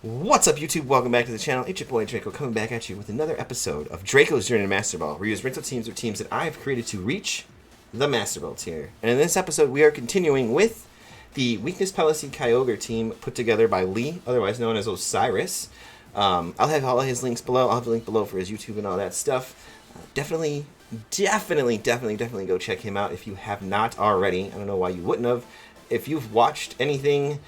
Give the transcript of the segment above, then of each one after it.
What's up, YouTube? Welcome back to the channel. It's your boy Draco coming back at you with another episode of Draco's Journey to Master Ball, where you use rental teams or teams that I have created to reach the Master Ball tier. And in this episode, we are continuing with the Weakness Police Kyogre team put together by Lee, otherwise known as Osirus. I'll have all of his links below. I'll have the link below for his YouTube and all that stuff. Definitely go check him out if you have not already. I don't know why you wouldn't have. If you've watched anything,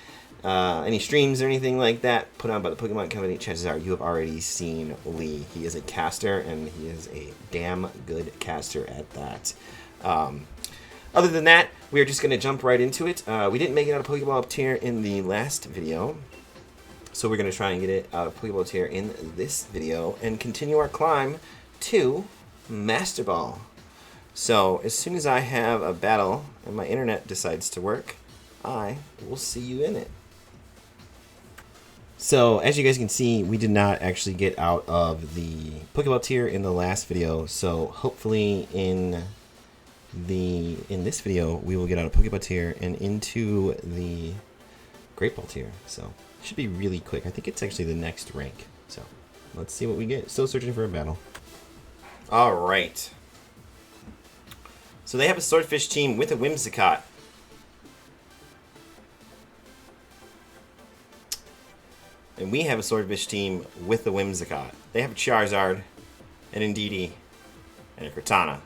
any streams or anything like that put on by the Pokemon Company, chances are you have already seen Lee. He is a caster, and he is a damn good caster at that. Other than that, we are just going to jump right into it. We didn't make it out of Pokeball up tier in the last video, so we're going to try and get it out of Pokeball tier in this video and continue our climb to Master Ball. So as soon as I have a battle and my internet decides to work, I will see you in it. So as you guys can see, we did not actually get out of the Pokeball tier in the last video. So hopefully in this video we will get out of Pokeball tier and into the Great Ball tier. So it should be really quick. I think it's actually the next rank. So let's see what we get. Still searching for a battle. All right. So they have a Swordfish team with a Whimsicott. And we have a Swordfish team with the Whimsicott. They have a Charizard, an Indeedee, and a Cortana.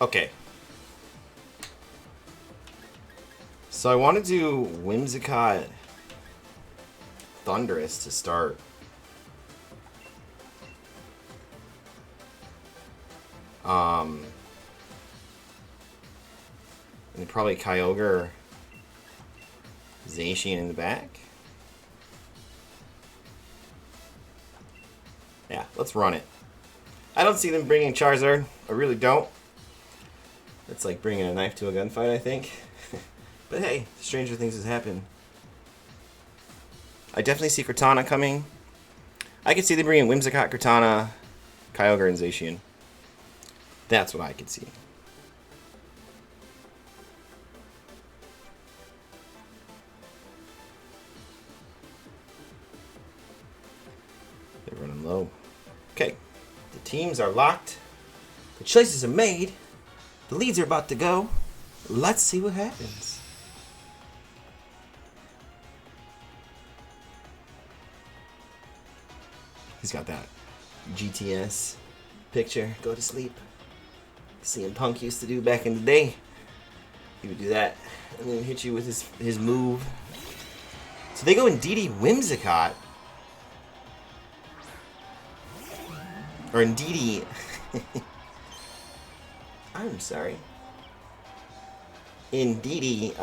Okay. So I want to do Whimsicott Thundurus to start. And probably Kyogre, Zacian in the back. Yeah, let's run it. I don't see them bringing Charizard. I really don't. It's like bringing a knife to a gunfight, I think. But hey, stranger things has happened. I definitely see Cortana coming. I could see them bringing Whimsicott, Cortana, Kyogre, and Zacian. That's what I could see. They're running low. Okay, the teams are locked. The choices are made. The leads are about to go. Let's see what happens. He's got that GTS picture. Go to sleep. CM Punk used to do back in the day. He would do that and then hit you with his move. So they go Indeedee Whimsicott. Or Indeedee. I'm sorry. Indeedee,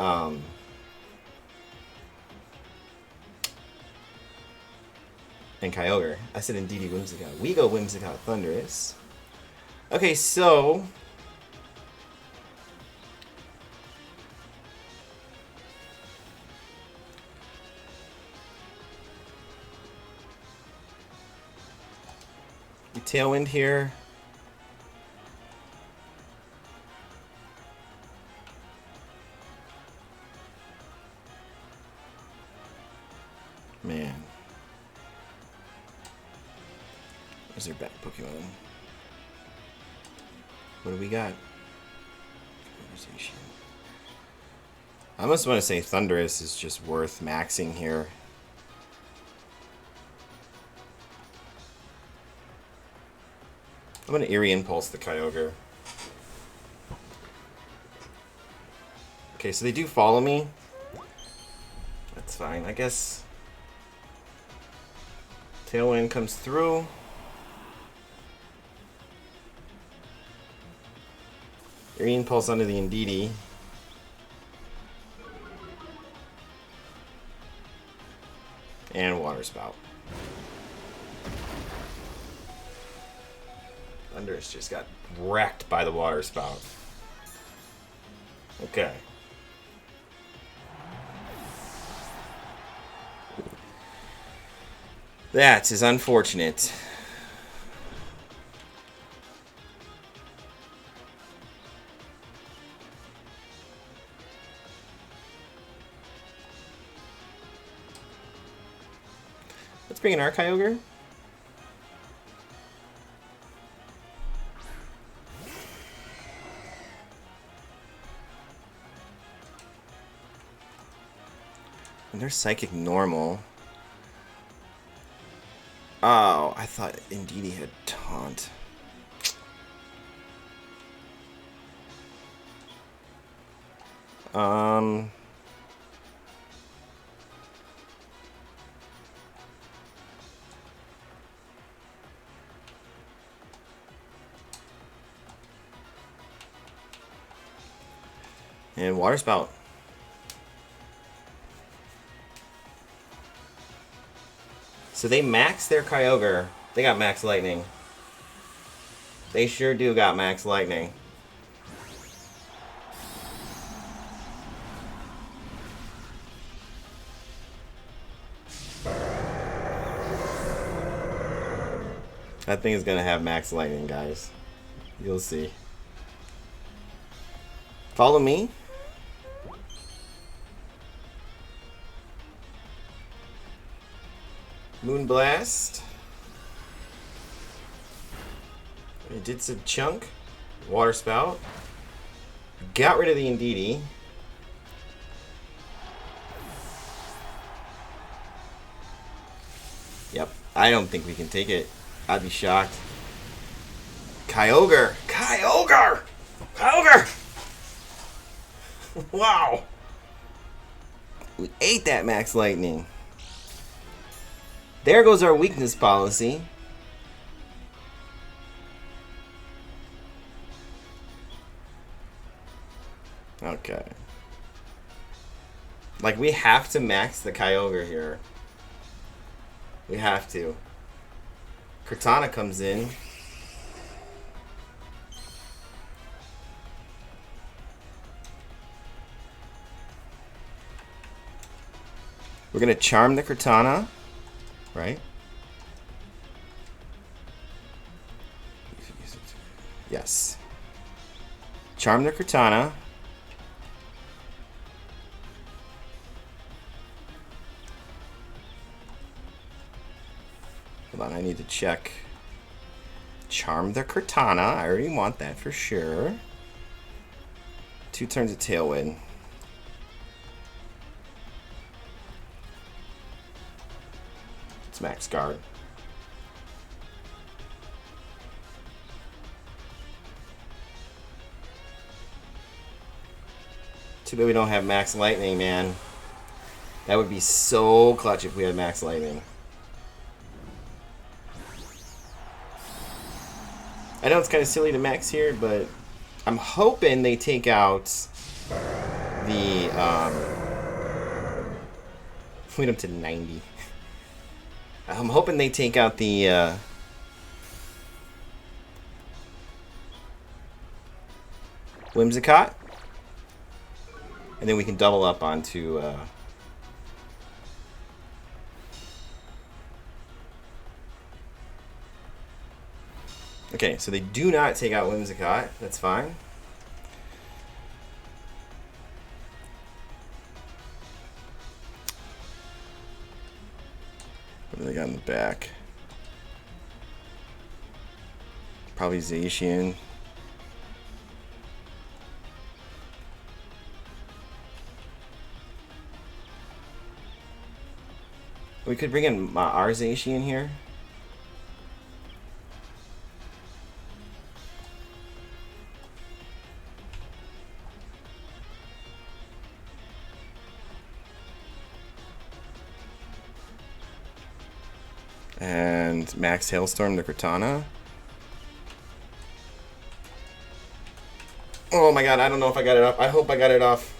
and Kyogre. I said Indeedee Whimsicott. We go Whimsicott Thundurus. Okay, so Tailwind here. Man. Where's their back Pokemon? What do we got? Conversation. I almost want to say Thundurus is just worth maxing here. I'm going to Eerie Impulse the Kyogre. Okay, so they do follow me. That's fine, I guess. Tailwind comes through. Eerie Impulse onto the Indeedee. And Water Spout. Thundurus just got wrecked by the Water Spout. Okay. That is unfortunate. Let's bring in our Kyogre. And they're Psychic Normal. Oh, I thought Indeedee had Taunt. And Water Spout. So they maxed their Kyogre. They got Max Lightning. They sure do got Max Lightning. That thing is gonna have Max Lightning, guys. You'll see. Follow me. Moonblast. It did some chunk. Water Spout. Got rid of the Indeedee. Yep. I don't think we can take it. I'd be shocked. Kyogre! Kyogre! Kyogre! Wow! We ate that Max Lightning. There goes our weakness policy. Okay. Like, we have to max the Kyogre here. We have to. Cortana comes in. We're gonna charm the Cortana, right? Yes. Charm the Cortana. Hold on, I need to check. Charm the Cortana. I already want that for sure. 2 turns of Tailwind. It's max guard. Too bad we don't have Max Lightning, man. That would be so clutch if we had Max Lightning. I know it's kind of silly to max here, but I'm hoping they take out the went up to 90. I'm hoping they take out the Whimsicott, and then we can double up onto okay, so they do not take out Whimsicott. That's fine. What do they got in the back? Probably Zacian. We could bring in our Zacian here. And Max Hailstorm the Cortana. Oh my god, I don't know if I got it off. I hope I got it off.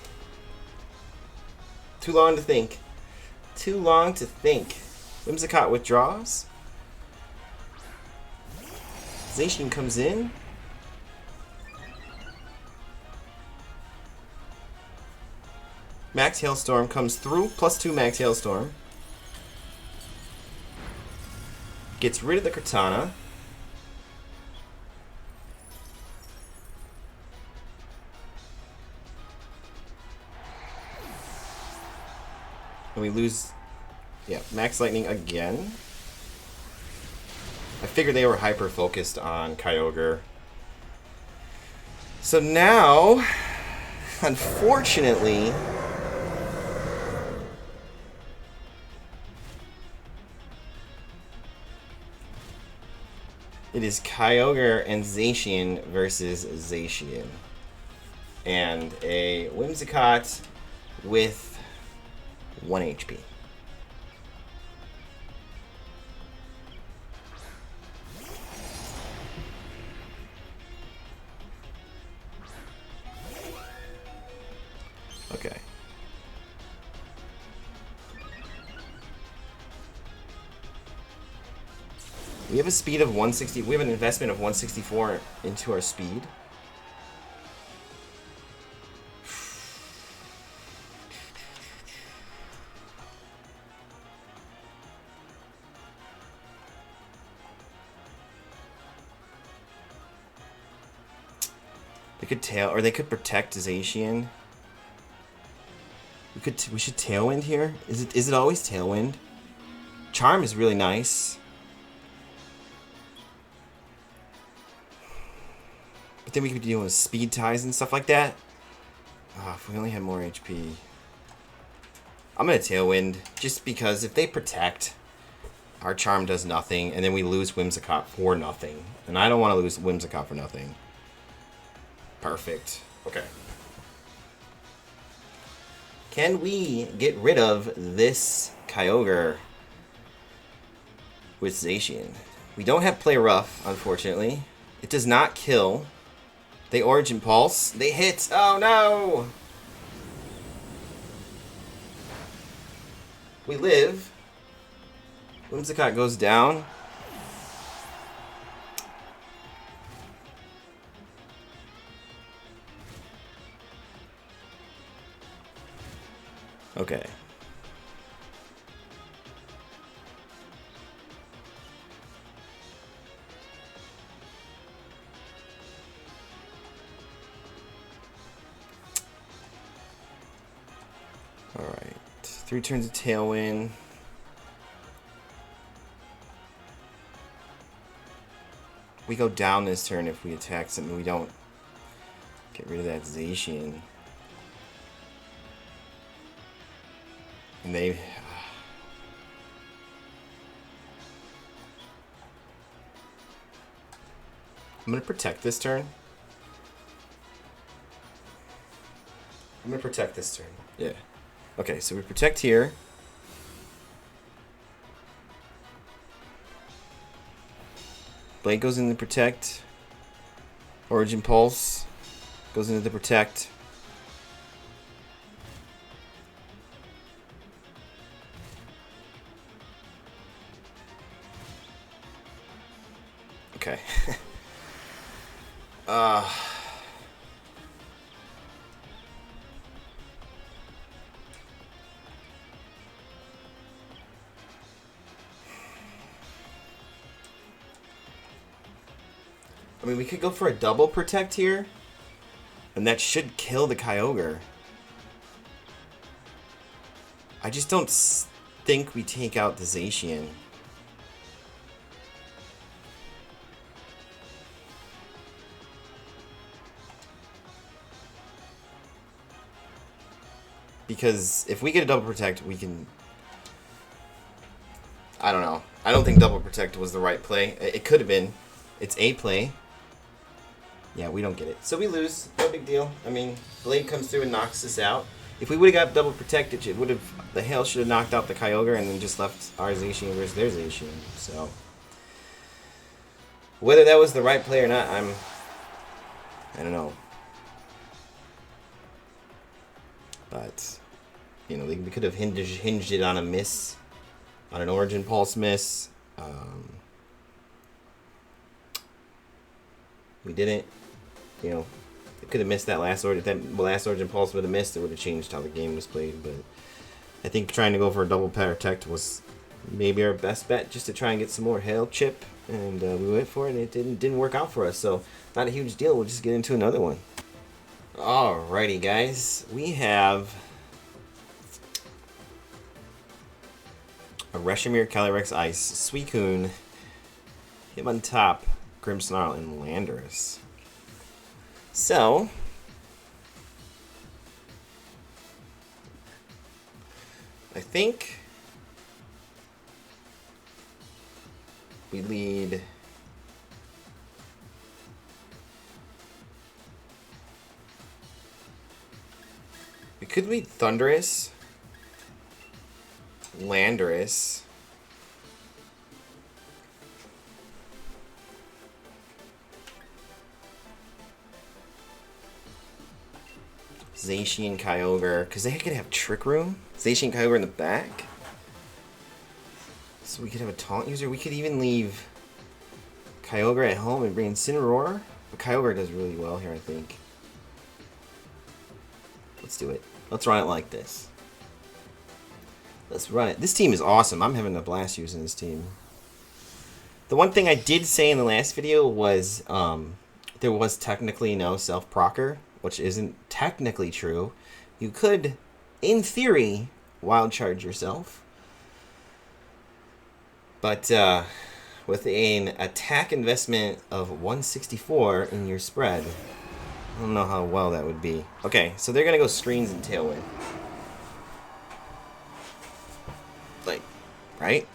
Too long to think. Too long to think. Whimsicott withdraws. Zacian comes in. Max Hailstorm comes through. +2 Max Hailstorm. Gets rid of the Cortana. And we lose, yeah, Max Lightning again. I figured they were hyper-focused on Kyogre. So now, unfortunately, it is Kyogre and Zacian versus Zacian. And a Whimsicott with 1 HP. Okay. We have a speed of 160. We have an investment of 164 into our speed. They could tail, or they could protect Zacian. We should Tailwind here. Is it always Tailwind? Charm is really nice. But then we could be dealing with speed ties and stuff like that. Oh, if we only had more HP. I'm gonna Tailwind, just because if they protect, our Charm does nothing, and then we lose Whimsicott for nothing. And I don't want to lose Whimsicott for nothing. Perfect. Okay. Can we get rid of this Kyogre with Zacian? We don't have Play Rough, unfortunately. It does not kill. They Origin Pulse. They hit. Oh no! We live. Whimsicott goes down. Okay. Alright. 3 turns of Tailwind. We go down this turn if we attack something. We don't get rid of that Zacian. And they... I'm going to protect this turn. I'm going to protect this turn. Yeah. Okay, so we protect here. Blade goes into the protect. Origin Pulse goes into the protect. Okay. I mean, we could go for a double protect here, and that should kill the Kyogre. I just don't think we take out the Zacian. Because if we get a double protect, we can... I don't know. I don't think double protect was the right play. It could have been. It's a play. Yeah, we don't get it. So we lose. No big deal. I mean, Blade comes through and knocks us out. If we would have got double protected, it would have... The Hail should have knocked out the Kyogre and then just left our Zacian versus their Zacian. So... Whether that was the right play or not, I don't know. But, you know, we could have hinged it on a miss. On an Origin Pulse miss. We didn't. You know, it could have missed that last Origin. If that last Origin Pulse would have missed, it would have changed how the game was played. But I think trying to go for a double protect was maybe our best bet, just to try and get some more Hail chip. And we went for it, and it didn't work out for us. So, not a huge deal. We'll just get into another one. Alrighty, guys. We have a Reshiramir, Calyrex Ice, Suicune, Hitmontop, Grimmsnarl, and Landorus. So, I think we lead we could lead Thundurus, Landorus, Zacian Kyogre, because they could have Trick Room. Zacian Kyogre in the back. So we could have a Taunt user. We could even leave Kyogre at home and bring in Incineroar. But Kyogre does really well here, I think. Let's do it. Let's run it like this. Let's run it. This team is awesome. I'm having a blast using this team. The one thing I did say in the last video was there was technically no self-procer, which isn't technically true. You could, in theory, wild charge yourself. But with an attack investment of 164 in your spread, I don't know how well that would be. Okay, so they're going to go Screens and Tailwind. Like, right?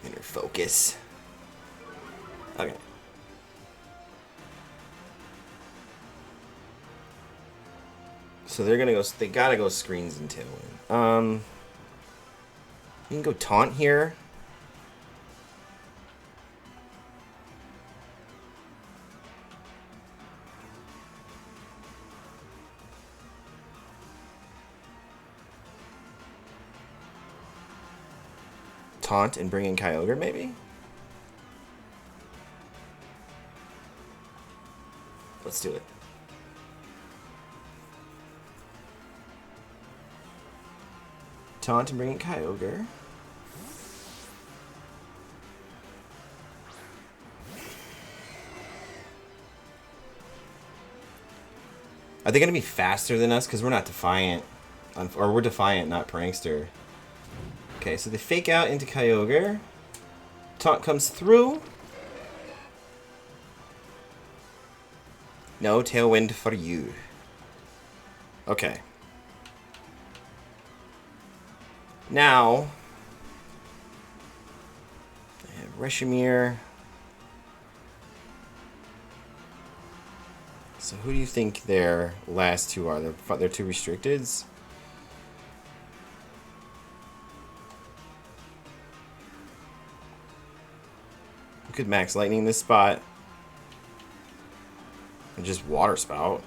Inner focus. Okay. So they're gonna go. They gotta go Screens and Tailwind. You can go Taunt here. Taunt and bring in Kyogre, maybe? Let's do it. Taunt and bring in Kyogre. Are they going to be faster than us? Because we're not Defiant. Or we're Defiant, not Prankster. Okay, so they fake out into Kyogre. Taunt comes through. No Tailwind for you. Okay. Now, I have Reshiramir. So who do you think their last two are? They're two restricteds? We could Max Lightning this spot. And just Water Spout.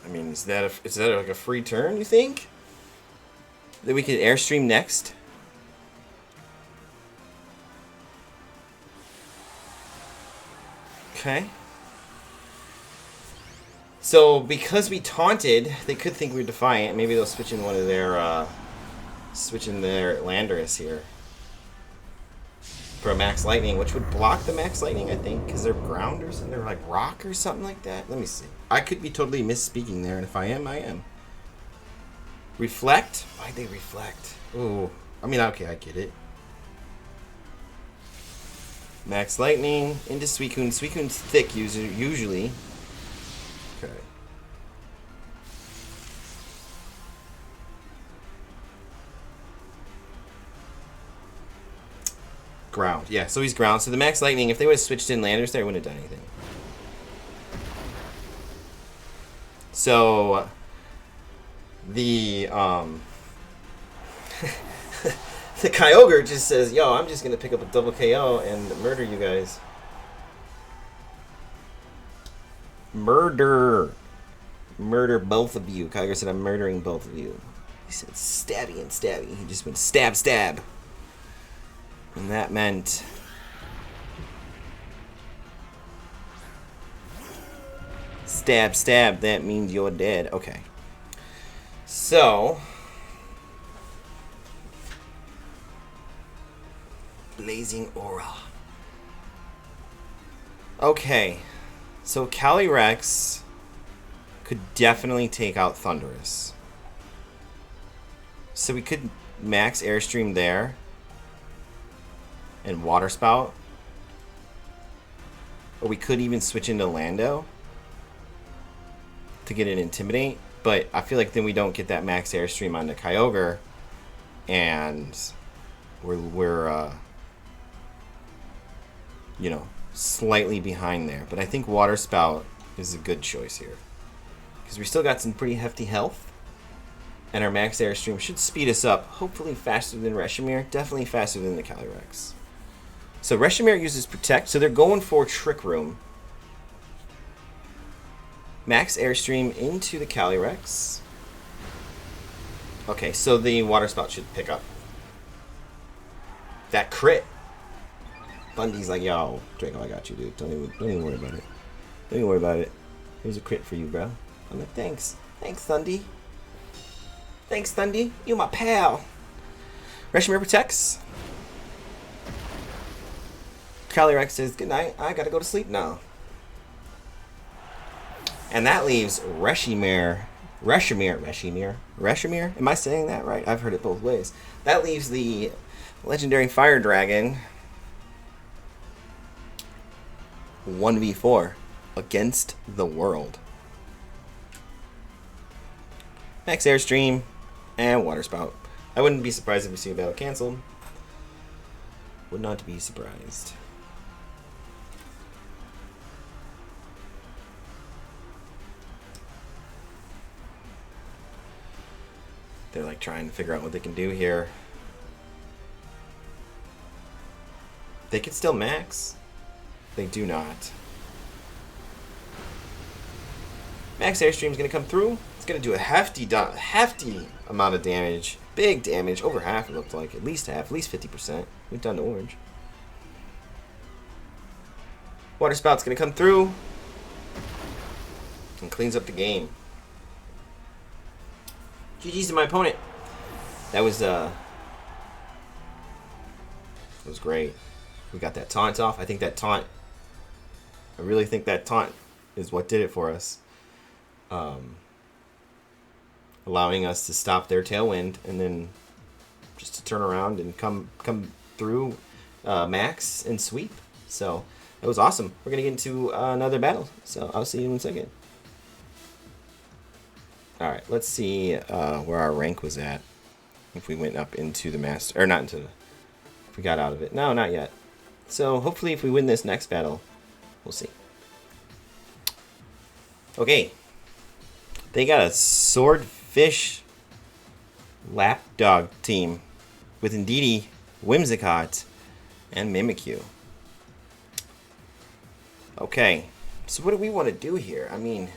I mean, is that like a free turn, you think? That we could Airstream next? Okay. So, because we taunted, they could think we're Defiant. Maybe they'll switch in one of their, switch in their Landorus here. For a Max Lightning, which would block the Max Lightning, I think, because they're ground or something. They're like rock or something like that. Let me see. I could be totally misspeaking there, and if I am, I am. Reflect? Why'd they reflect? Ooh. I mean, okay, I get it. Max Lightning into Suicune. Suicune's thick usually. Okay. Ground. Yeah, so he's ground. So the Max Lightning, if they would have switched in Landers there, wouldn't have done anything. So the the Kyogre just says, yo, I'm just gonna pick up a double KO and murder you guys. Murder both of you. Kyogre said, I'm murdering both of you. He said stabby and stabby. He just went stab stab. And that meant stab stab. That means you're dead. Okay. So Blazing Aura. Okay. So Calyrex could definitely take out Thundurus. So we could max Airstream there. and Water Spout. Or we could even switch into Lando to get an Intimidate. But I feel like then we don't get that max Airstream onto Kyogre. And we're you know, slightly behind there. But I think Water Spout is a good choice here. Because we still got some pretty hefty health. And our max Airstream should speed us up. Hopefully faster than Reshiram. Definitely faster than the Calyrex. So Reshiram uses Protect. So they're going for Trick Room. Max Airstream into the Calyrex. Okay, so the Water Spout should pick up. That crit. Bundy's like, yo, Draco, I got you, dude. Don't even worry about it. Don't even worry about it. Here's a crit for you, bro. I'm like, thanks. Thanks, Thundy. Thanks, Thundy. You my pal. Reshiram protects. Calyrex says, good night. I gotta go to sleep now. And that leaves Reshiram. Am I saying that right? I've heard it both ways. That leaves the legendary Fire Dragon 1v4 against the world. Max Airstream and Water Spout. I wouldn't be surprised if we see a battle canceled. Would not be surprised. They're like trying to figure out what they can do here. They could still max. They do not. Max Airstream is going to come through. It's going to do a hefty amount of damage. Big damage. Over half it looked like. At least half. At least 50%. Went down to orange. Water Spout's going to come through. And cleans up the game. GG's to my opponent. That was great. We got that taunt off. I really think that taunt is what did it for us. Allowing us to stop their tailwind and then just to turn around and come through max and sweep. So that was awesome. We're gonna get into another battle. So I'll see you in a second. All right, let's see where our rank was at. If we went up into the master, or not into the, if we got out of it. No, not yet. So hopefully if we win this next battle, we'll see. Okay. They got a Swordfish Lapdog team with Indeedee, Whimsicott, and Mimikyu. Okay. So what do we want to do here? I mean,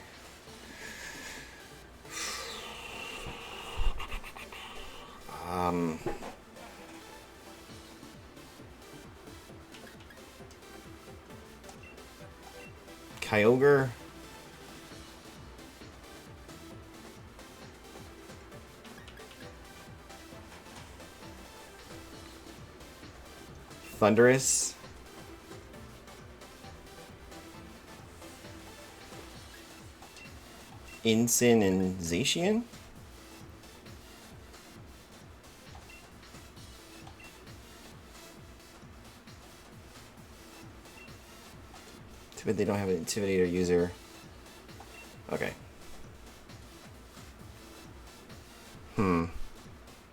Kyogre. Thundurus. Incin and Zacian. Too bad they don't have an Intimidator user. Okay.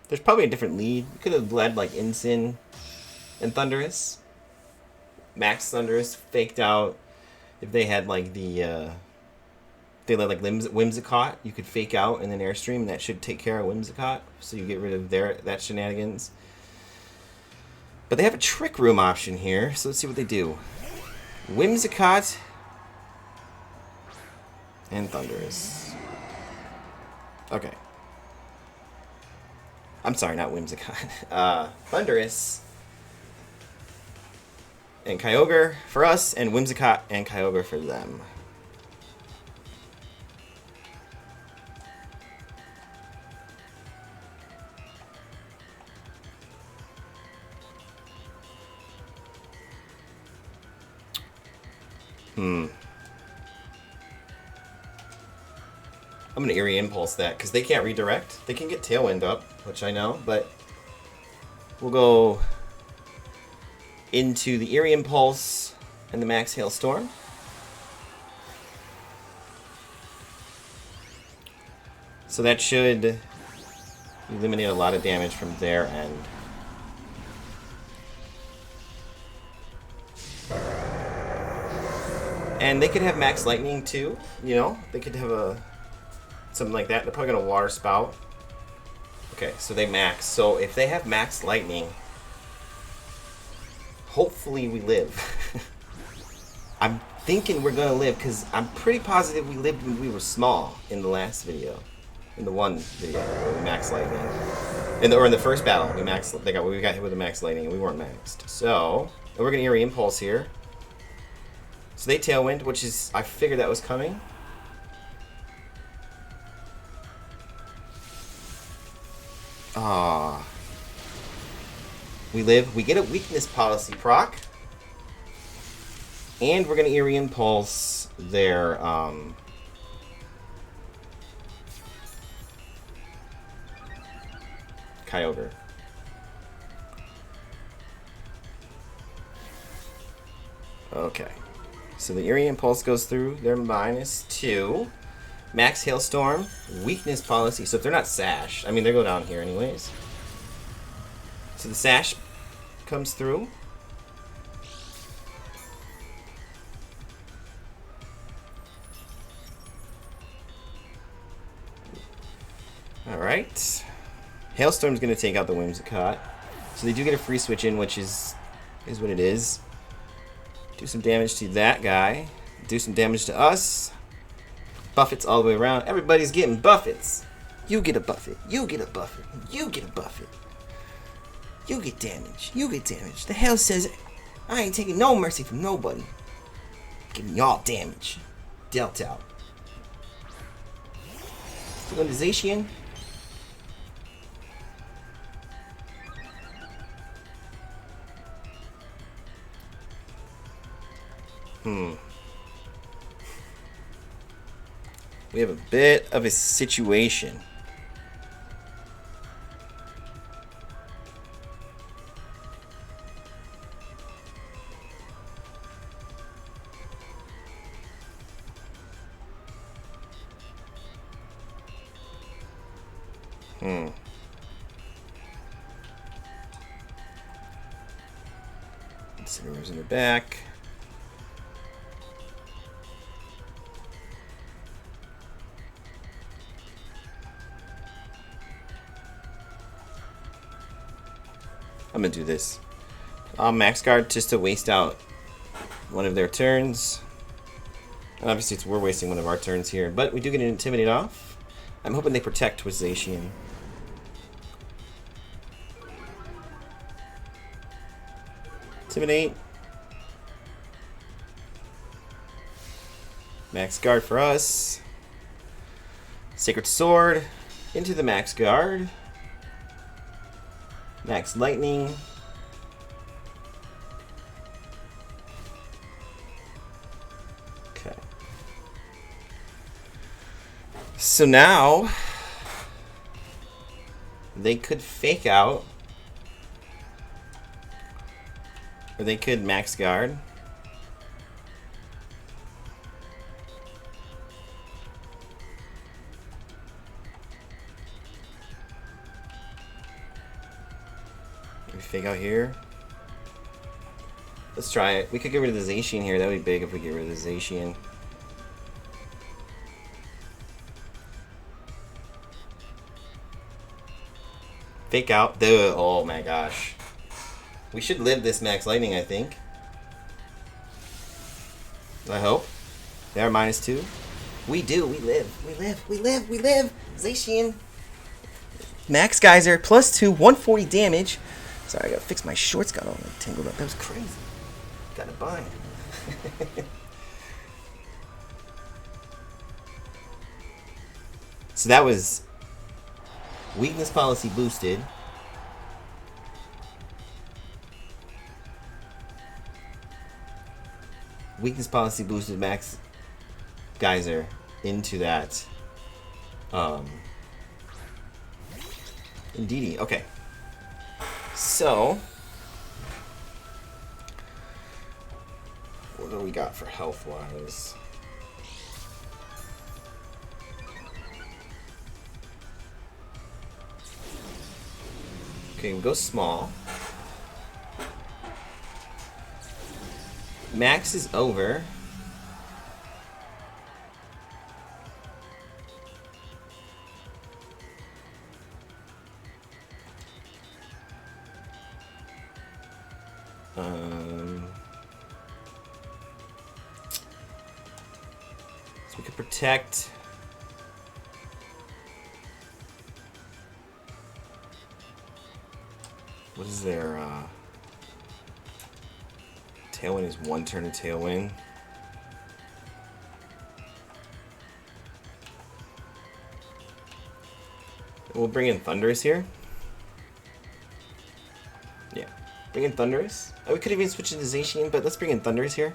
There's probably a different lead. We could have led like Incin and Thundurus. Max Thundurus faked out. If they had like the they let like Whimsicott, you could fake out and then Airstream, and that should take care of Whimsicott, so you get rid of that shenanigans. But they have a Trick Room option here, so let's see what they do. Whimsicott and Thundurus. Okay. I'm sorry, not Whimsicott. Thundurus and Kyogre for us, and Whimsicott and Kyogre for them. I'm going to Eerie Impulse that, because they can't redirect. They can get Tailwind up, which I know, but we'll go into the Eerie Impulse and the Max Hailstorm. So that should eliminate a lot of damage from their end. And they could have Max Lightning too, you know? They could have something like that. They're probably going to Water Spout. Okay, so they max. So if they have Max Lightning, hopefully we live. I'm thinking we're going to live because I'm pretty positive we lived when we were small in the last video. In the one video where we Max Lightning. Or in the first battle, we got hit with a Max Lightning and we weren't maxed. So, we're going to Eerie Impulse here. So they Tailwind, which is, I figured that was coming. Ah. We live. We get a Weakness Policy proc. And we're going to Eerie Impulse their, Kyogre. Okay. So the Eerie Impulse goes through. They're -2. Max Hailstorm. Weakness Policy. So if they're not Sash, I mean, they go down here anyways. So the Sash comes through. Alright. Hailstorm's going to take out the Whimsicott. So they do get a free switch in, which is what it is. Do some damage to that guy. Do some damage to us. Buffets all the way around. Everybody's getting buffets. You get a buffet. You get a buffet. You get a buffet. You get damage. You get damage. The hell says I ain't taking no mercy from nobody. Giving y'all damage. Dealt out. Still going to Zacian. We have a bit of a situation. Incineroar's in the back. I'm gonna do this. I'll Max Guard just to waste out one of their turns. Obviously, we're wasting one of our turns here, but we do get an Intimidate off. I'm hoping they protect with Zacian. Intimidate. Max Guard for us. Sacred Sword into the Max Guard. Max Lightning. Okay. So now they could Fake Out. Or they could Max Guard. Fake Out here. Let's try it. We could get rid of the Zacian here. That would be big if we get rid of the Zacian. Fake Out. Duh. Oh my gosh. We should live this Max Lightning, I think. I hope. They are -2. We do. We live. We live. We live. We live. Zacian. Max Geyser. +2. 140 damage. Sorry, I gotta fix my shorts. Got all like, tangled up. That was crazy. Got a bind. So that was Weakness Policy boosted. Weakness Policy boosted Max Geyser into that. Indeedy. Okay. So What do we got for health-wise? Okay, we'll go small. Max is over. So we could protect. What is their Tailwind is 1 turn of Tailwind. We'll bring in Thunderous here. Yeah, bring in Thunderous. Oh, we could even switch into Zacian, but let's bring in Thunderous here.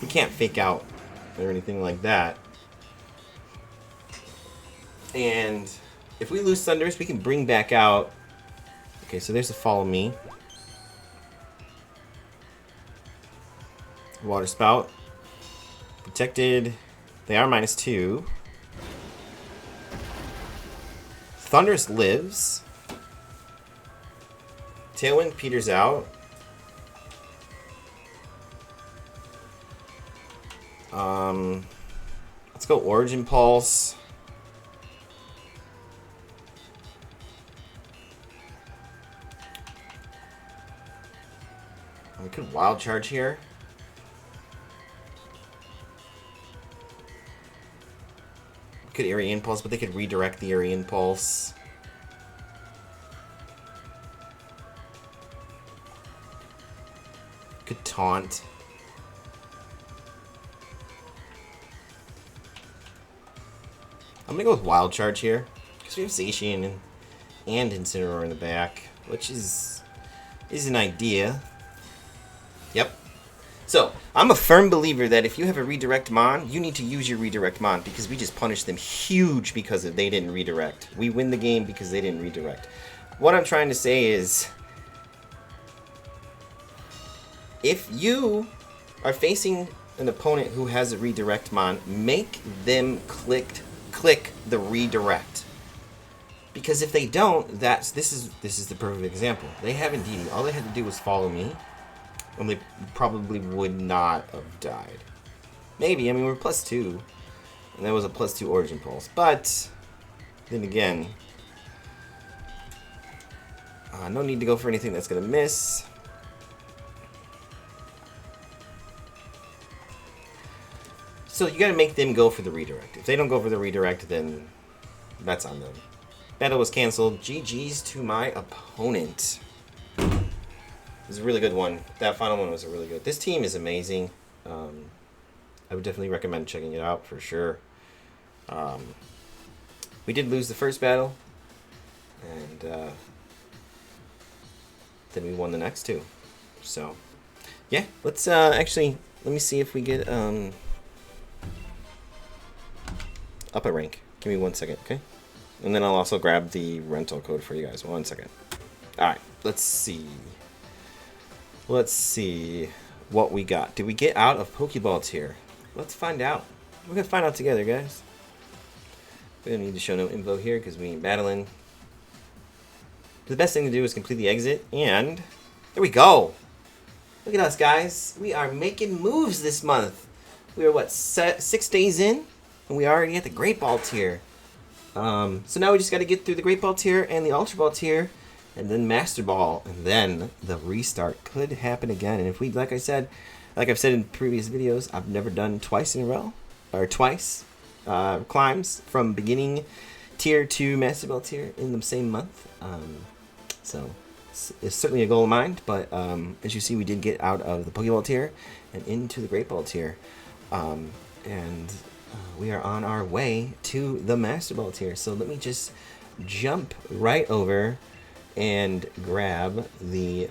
We can't fake out or anything like that. And if we lose Thunderous, we can bring back out. Okay, so there's a Follow Me. Water Spout. Protected. They are -2. Thunderous lives. Tailwind peters out. Let's go Origin Pulse. We could Wild Charge here. We could Area Impulse, but they could redirect the Area Impulse. Could Taunt. I'm gonna go with Wild Charge here because we have Zacian and Incineroar in the back, which is an idea. Yep. So I'm a firm believer that if you have a redirect Mon, you need to use your redirect Mon because we just punished them huge because they didn't redirect. We win the game because they didn't redirect. What I'm trying to say is, if you are facing an opponent who has a redirect Mon, make them click the redirect. Because if they don't, this is the perfect example. They have Indeedee. All they had to do was Follow Me, and they probably would not have died. Maybe. I mean, we're +2, and that was a +2 Origin Pulse. But then again, no need to go for anything that's gonna miss. So you gotta make them go for the redirect. If they don't go for the redirect, then that's on them. Battle was canceled. GG's to my opponent. It was a really good one. That final one was a really good. This team is amazing. I would definitely recommend checking it out for sure. We did lose the first battle, and then we won the next two. So yeah, let's actually let me see if we get up a rank. Give me 1 second, okay? And then I'll also grab the rental code for you guys. 1 second. Alright, let's see. Let's see what we got. Did we get out of Pokeball tier? Let's find out. We're gonna find out together, guys. We don't need to show no info here because we ain't battling. The best thing to do is complete the exit, and there we go. Look at us, guys. We are making moves this month. We are, what, 6 days in? And we are already at the Great Ball tier. So now we just got to get through the Great Ball tier and the Ultra Ball tier, and then Master Ball, and then the restart could happen again. And if we, like I've said in previous videos, I've never done twice in a row, or twice climbs from beginning tier to Master Ball tier in the same month. So it's certainly a goal of mine. But as you see, we did get out of the Pokeball tier and into the Great Ball tier, and we are on our way to the Master Ball tier. So let me just jump right over and grab the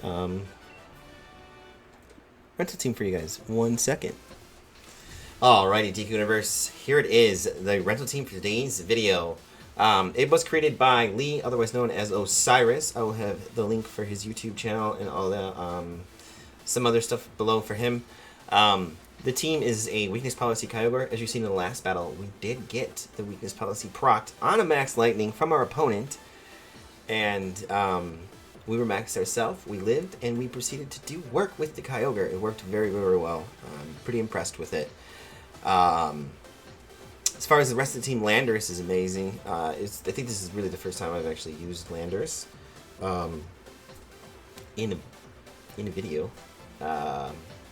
rental team for you guys. 1 second. Alrighty, DQ Universe. Here it is, the rental team for today's video. It was created by Lee, otherwise known as Osirus. I will have the link for his YouTube channel and all the some other stuff below for him. The team is a Weakness Policy Kyogre. As you've seen in the last battle, we did get the Weakness Policy procced on a Max Lightning from our opponent. And we were maxed ourselves, we lived, and we proceeded to do work with the Kyogre. It worked very, very well. I'm pretty impressed with it. As far as the rest of the team, Landorus is amazing. I think this is really the first time I've actually used Landorus in a video.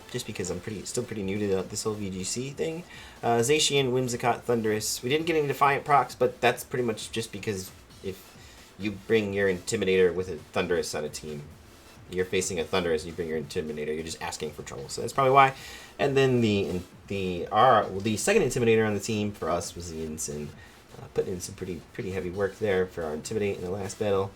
Just because I'm still pretty new to this whole VGC thing. Zacian, Whimsicott, Thundurus. We didn't get any Defiant procs, but that's pretty much just because if you bring your Intimidator with a Thundurus on a team, you're facing a Thundurus and you bring your Intimidator, you're just asking for trouble. So that's probably why. And then the second Intimidator on the team for us was the Ensign. Putting in some pretty heavy work there for our Intimidate in the last battle.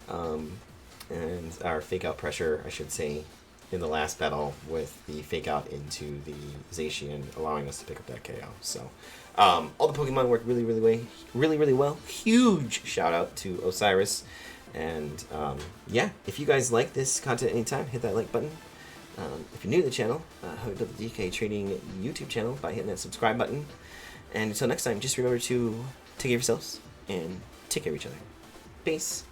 And our Fake Out Pressure, I should say, in the last battle with the Fake Out into the Zacian, allowing us to pick up that KO. So all the Pokemon worked really well. Huge shout out to Osirus. And yeah, if you guys like this content anytime, hit that like button. If you're new to the channel, help build the DK Trading YouTube channel by hitting that subscribe button. And until next time, just remember to take care of yourselves and take care of each other. Peace.